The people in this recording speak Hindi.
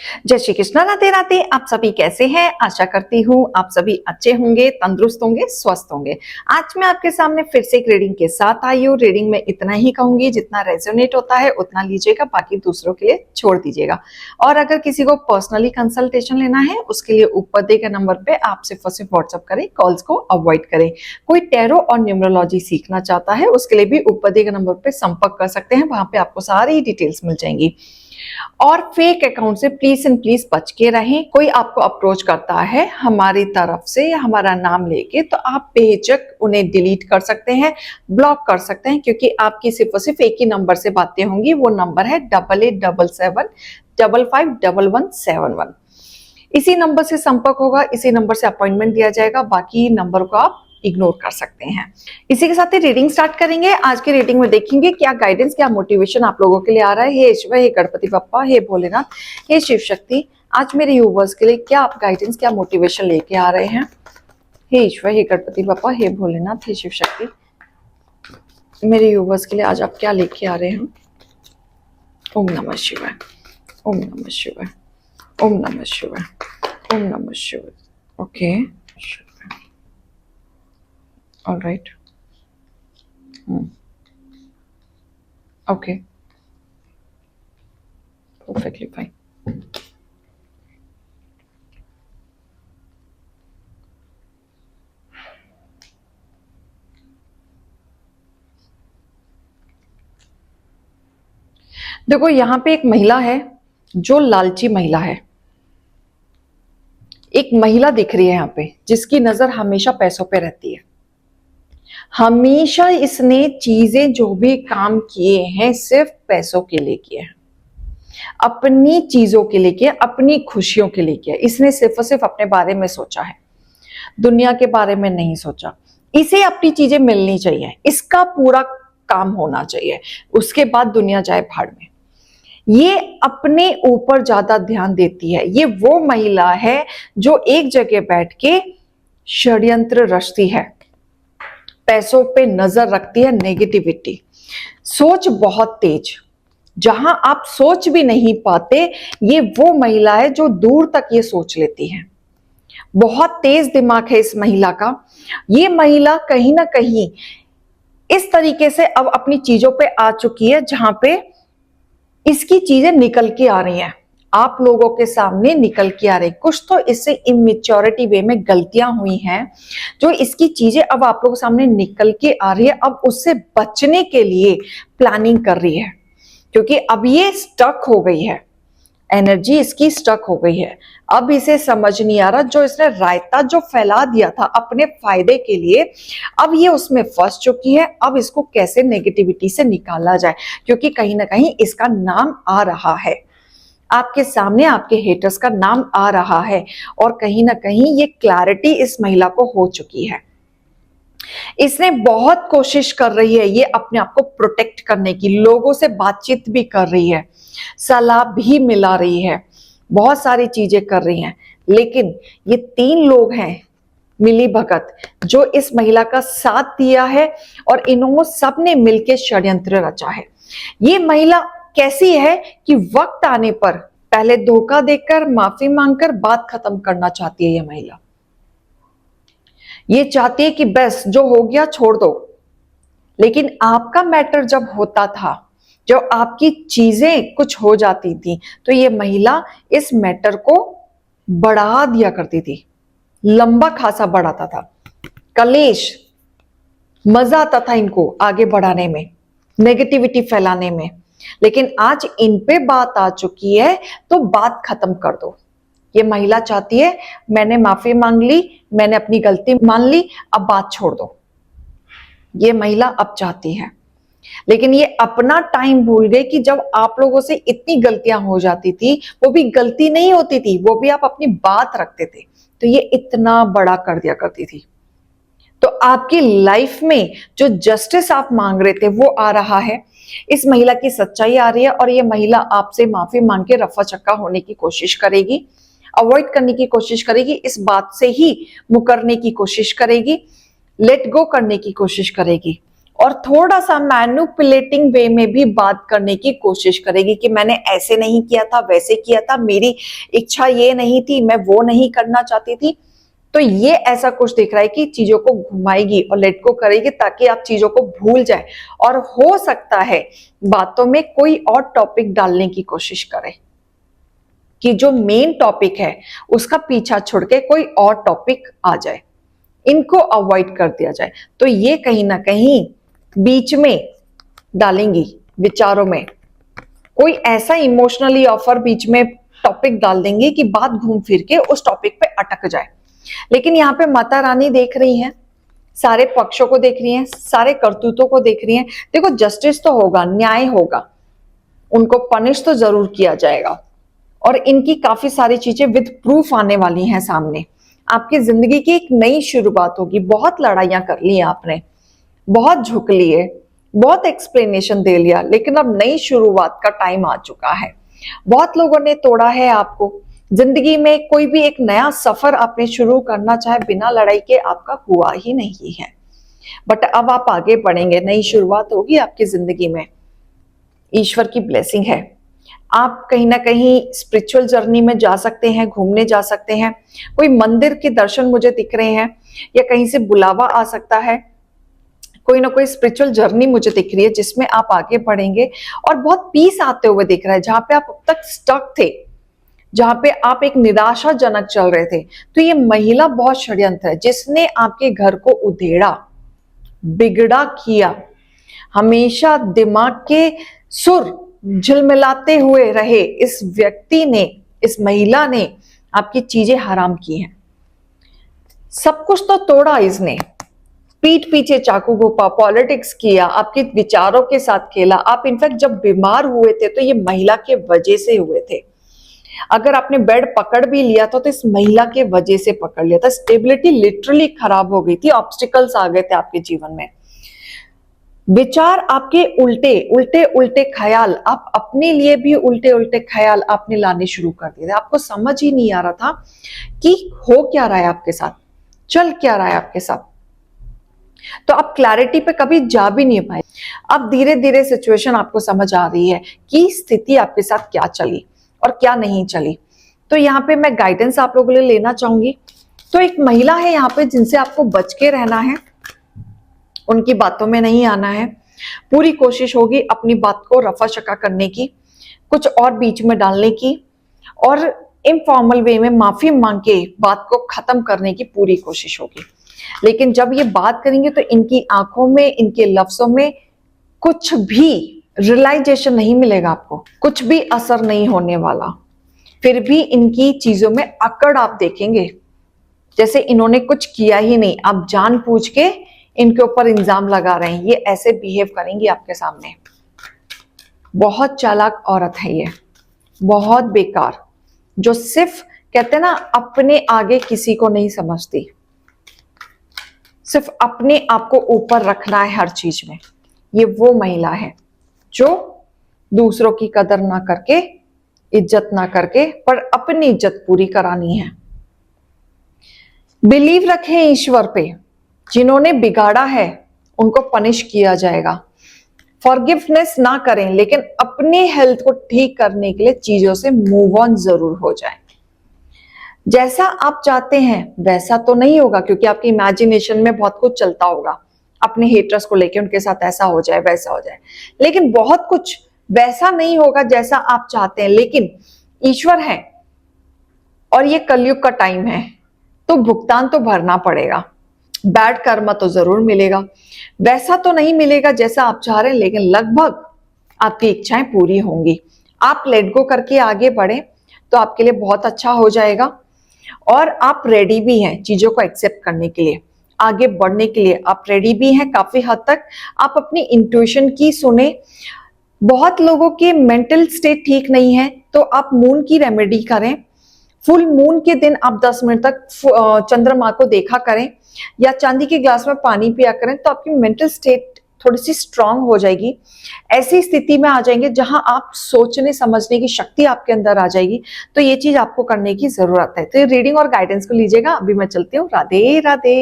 जय श्री कृष्णा, राधे राधे। आप सभी कैसे हैं? आशा करती हूँ आप सभी अच्छे होंगे, तंदुरुस्त होंगे, स्वस्थ होंगे। आज मैं आपके सामने फिर से एक रीडिंग के साथ आई हूँ। रीडिंग में इतना ही कहूंगी, जितना रेजोनेट होता है उतना लीजिएगा, बाकी दूसरों के लिए छोड़ दीजिएगा। और अगर किसी को पर्सनली कंसल्टेशन लेना है, उसके लिए ऊपर दिए गए नंबर पे आप सिर्फ और सिर्फ व्हाट्सअप करें, कॉल्स को अवॉइड करें। कोई टैरो और न्यूमरोलॉजी सीखना चाहता है, उसके लिए भी ऊपर दिए गए नंबर पे संपर्क कर सकते हैं, वहां पे आपको सारी डिटेल्स मिल जाएंगी। और फेक अकाउंट से प्लीज एंड प्लीज बच के रहें। कोई आपको अप्रोच करता है हमारी तरफ से या हमारा नाम लेके, तो आप बेझिझक उन्हें डिलीट कर सकते हैं, ब्लॉक कर सकते हैं, क्योंकि आपकी सिर्फ और सिर्फ एक ही नंबर से बातें होंगी। वो नंबर है 8877551171। इसी नंबर से संपर्क होगा, इसी नंबर से अपॉइंटमेंट दिया जाएगा। बाकी नंबर को आप इग्नोर कर सकते हैं। इसी के साथ ही रीडिंग स्टार्ट करेंगे। आज की रीडिंग में देखेंगे क्या गाइडेंस, क्या मोटिवेशन आप लोगों के लिए आ रहा है। हे ईश्वर, हे गणपति बप्पा, हे भोलेनाथ, हे शिव शक्ति, आज मेरे यूवर्स के लिए क्या आप गाइडेंस, क्या मोटिवेशन लेके आ रहे हैं। हे ईश्वर, हे गणपति बप्पा, हे भोलेनाथ, हे शिव शक्ति, मेरे यूवर्स के लिए आज आप क्या लेके आ रहे हैं। ओम नमः शिवाय, ओम नमः शिवाय, ओम नमः शिवाय, ओम नमः शिवाय। Okay, all right. Okay, perfectly fine. देखो, यहां पे एक महिला है जो लालची महिला है। एक महिला दिख रही है यहाँ पे जिसकी नजर हमेशा पैसों पे रहती है। हमेशा इसने चीजें जो भी काम किए हैं सिर्फ पैसों के लिए किए हैं, अपनी चीजों के लिए किया, अपनी खुशियों के लिए किया। इसने सिर्फ और सिर्फ अपने बारे में सोचा है, दुनिया के बारे में नहीं सोचा। इसे अपनी चीजें मिलनी चाहिए, इसका पूरा काम होना चाहिए, उसके बाद दुनिया जाए भाड़ में। ये अपने ऊपर ज्यादा ध्यान देती है। ये वो महिला है जो एक जगह बैठ के षड्यंत्र रचती है, पैसों पे नजर रखती है, नेगेटिविटी, सोच बहुत तेज, जहां आप सोच भी नहीं पाते। ये वो महिला है जो दूर तक ये सोच लेती है। बहुत तेज दिमाग है इस महिला का। ये महिला कहीं ना कहीं इस तरीके से अब अपनी चीजों पे आ चुकी है जहां पे इसकी चीजें निकल के आ रही हैं, आप लोगों के सामने निकल के आ रही। कुछ तो इससे इमेच्योरिटी वे में गलतियां हुई हैं जो इसकी चीजें अब आप लोगों के सामने निकल के आ रही है। अब उससे बचने के लिए प्लानिंग कर रही है, क्योंकि अब ये स्टक हो गई है, एनर्जी इसकी स्टक हो गई है। अब इसे समझ नहीं आ रहा, जो इसने रायता जो फैला दिया था अपने फायदे के लिए, अब ये उसमें फंस चुकी है। अब इसको कैसे नेगेटिविटी से निकाला जाए, क्योंकि कहीं ना कहीं इसका नाम आ रहा है आपके सामने, आपके हेटर्स का नाम आ रहा है। और कहीं ना कहीं ये क्लैरिटी इस महिला को हो चुकी है। इसने बहुत कोशिश कर रही है ये अपने आप को प्रोटेक्ट करने की, लोगों से बातचीत भी कर रही है, सलाह भी मिला रही है, बहुत सारी चीजें कर रही हैं। लेकिन ये 3 लोग हैं मिली भगत जो इस महिला का साथ दिया है, और इन्होंने सबने मिलकर षड्यंत्र रचा है। ये महिला कैसी है कि वक्त आने पर पहले धोखा देकर, माफी मांगकर बात खत्म करना चाहती है। ये महिला ये चाहती है कि बस जो हो गया छोड़ दो। लेकिन आपका मैटर जब होता था, जब आपकी चीजें कुछ हो जाती थी, तो ये महिला इस मैटर को बढ़ा दिया करती थी, लंबा खासा बढ़ाता था, कलेश, मजा आता था इनको आगे बढ़ाने में, नेगेटिविटी फैलाने में। लेकिन आज इन पे बात आ चुकी है तो बात खत्म कर दो। ये महिला चाहती है मैंने माफी मांग ली, मैंने अपनी गलती मान ली, अब बात छोड़ दो। ये महिला अब चाहती है, लेकिन ये अपना टाइम भूल गए कि जब आप लोगों से इतनी गलतियां हो जाती थी, वो भी गलती नहीं होती थी, वो भी आप अपनी बात रखते थे, तो ये इतना बड़ा कर दिया करती थी। तो आपकी लाइफ में जो जस्टिस आप मांग रहे थे वो आ रहा है, इस महिला की सच्चाई आ रही है, और ये महिला आपसे माफी मांग के रफा चक्का होने की कोशिश करेगी, अवॉइड करने की कोशिश करेगी, इस बात से ही मुकरने की कोशिश करेगी, लेट गो करने की कोशिश करेगी। और थोड़ा सा मैनिपुलेटिंग वे में भी बात करने की कोशिश करेगी कि मैंने ऐसे नहीं किया था, वैसे किया था, मेरी इच्छा ये नहीं थी, मैं वो नहीं करना चाहती थी। तो ये ऐसा कुछ दिख रहा है कि चीजों को घुमाएगी और लेट को करेगी ताकि आप चीजों को भूल जाए, और हो सकता है बातों में कोई और टॉपिक डालने की कोशिश करे कि जो मेन टॉपिक है उसका पीछा छोड़ के कोई और टॉपिक आ जाए, इनको अवॉइड कर दिया जाए। तो ये कहीं ना कहीं बीच में डालेंगी विचारों में, कोई ऐसा इमोशनली ऑफर बीच में टॉपिक डाल देंगे कि बात घूम फिर के उस टॉपिक पे अटक जाए। लेकिन यहाँ पे माता रानी देख रही हैं, सारे पक्षों को देख रही हैं, सारे करतूतों को देख रही हैं। देखो जस्टिस तो होगा, न्याय होगा, उनको पनिश तो जरूर किया जाएगा, और इनकी काफी सारी चीजें विद प्रूफ आने वाली हैं सामने। आपकी जिंदगी की एक नई शुरुआत होगी। बहुत लड़ाइयां कर ली आपने, बहुत झुक लिए, बहुत एक्सप्लेनेशन दे लिया, लेकिन अब नई शुरुआत का टाइम आ चुका है। बहुत लोगों ने तोड़ा है आपको। जिंदगी में कोई भी एक नया सफर आपने शुरू करना चाहे बिना लड़ाई के, आपका हुआ ही नहीं है। बट अब आप आगे बढ़ेंगे, नई शुरुआत होगी आपकी जिंदगी में। ईश्वर की ब्लेसिंग है। आप कहीं ना कहीं स्पिरिचुअल जर्नी में जा सकते हैं, घूमने जा सकते हैं। कोई मंदिर के दर्शन मुझे दिख रहे हैं, या कहीं से बुलावा आ सकता है। कोई ना कोई स्पिरिचुअल जर्नी मुझे दिख रही है जिसमें आप आगे बढ़ेंगे, और बहुत पीस आते हुए दिख रहा है। जहां पे आप अब तक स्टक थे, जहां पे आप एक निराशाजनक चल रहे थे, तो ये महिला बहुत षड्यंत्र है जिसने आपके घर को उधेड़ा, बिगड़ा किया। हमेशा दिमाग के सुर झिलमिलाते हुए रहे इस व्यक्ति ने, इस महिला ने आपकी चीजें हराम की हैं। सब कुछ तो तोड़ा इसने, पीठ पीछे चाकू घोंपा, पॉलिटिक्स किया, आपके विचारों के साथ खेला। आप इनफैक्ट जब बीमार हुए थे तो ये महिला के वजह से हुए थे। अगर आपने बेड पकड़ भी लिया था तो इस महिला के वजह से पकड़ लिया था। स्टेबिलिटी लिटरली खराब हो गई थी, ऑब्स्टिकल्स आ गए थे आपके जीवन में। विचार आपके उल्टे उल्टे उल्टे ख्याल, आप अपने लिए भी उल्टे उल्टे ख्याल आपने लाने शुरू कर दिए थे। आपको समझ ही नहीं आ रहा था कि हो क्या रहा है आपके साथ, चल क्या रहा है आपके साथ। तो आप क्लैरिटी पे कभी जा भी नहीं पाए। अब धीरे धीरे सिचुएशन आपको समझ आ रही है कि स्थिति आपके साथ क्या चली और क्या नहीं चली। तो यहाँ पे मैं गाइडेंस आप लोगों के लिए लेना चाहूंगी। तो एक महिला है यहाँ पे जिनसे आपको बच के रहना है, उनकी बातों में नहीं आना है। पूरी कोशिश होगी अपनी बात को रफा शका करने की, कुछ और बीच में डालने की, और इनफॉर्मल वे में माफी मांग के बात को खत्म करने की पूरी कोशिश होगी। लेकिन जब ये बात करेंगे तो इनकी आंखों में, इनके लफ्जों में कुछ भी रियलाइजेशन नहीं मिलेगा, आपको कुछ भी असर नहीं होने वाला। फिर भी इनकी चीजों में अकड़ आप देखेंगे, जैसे इन्होंने कुछ किया ही नहीं। आप जानबूझ के इनके ऊपर इल्जाम लगा रहे हैं। ये ऐसे बिहेव करेंगी आपके सामने। बहुत चालाक औरत है ये, बहुत बेकार, जो सिर्फ कहते हैं ना अपने आगे किसी को नहीं समझती, सिर्फ अपने आप को ऊपर रखना है हर चीज में। ये वो महिला है जो दूसरों की कदर ना करके, इज्जत ना करके, पर अपनी इज्जत पूरी करानी है। बिलीव रखें ईश्वर पे। जिन्होंने बिगाड़ा है उनको पनिश किया जाएगा। फॉरगिवनेस ना करें, लेकिन अपने हेल्थ को ठीक करने के लिए चीजों से मूव ऑन जरूर हो जाए। जैसा आप चाहते हैं वैसा तो नहीं होगा, क्योंकि आपकी इमेजिनेशन में बहुत कुछ चलता होगा अपने हेटर्स को लेके, उनके साथ ऐसा हो जाए वैसा हो जाए, लेकिन बहुत कुछ वैसा नहीं होगा जैसा आप चाहते हैं। लेकिन ईश्वर है और ये कलयुग का टाइम है, तो भुगतान तो भरना पड़ेगा। बैड कर्म तो जरूर मिलेगा, वैसा तो नहीं मिलेगा जैसा आप चाह रहे हैं, लेकिन लगभग आपकी इच्छाएं पूरी होंगी। आप लेट गो करके आगे बढ़े तो आपके लिए बहुत अच्छा हो जाएगा, और आप रेडी भी हैं चीजों को एक्सेप्ट करने के लिए, आगे बढ़ने के लिए आप रेडी भी हैं काफी हद तक। आप अपनी इंट्यूशन की सुने। बहुत लोगों के मेंटल स्टेट ठीक नहीं है, तो आप मून की रेमेडी करें। फुल मून के दिन आप 10 मिनट तक चंद्रमा को देखा करें, या चांदी के ग्लास में पानी पिया करें, तो आपकी मेंटल स्टेट थोड़ी सी स्ट्रांग हो जाएगी। ऐसी स्थिति में आ जाएंगे जहां आप सोचने समझने की शक्ति आपके अंदर आ जाएगी। तो ये चीज आपको करने की जरूरत है। तो ये रीडिंग और गाइडेंस को लीजिएगा। अभी मैं चलती हूँ। राधे राधे।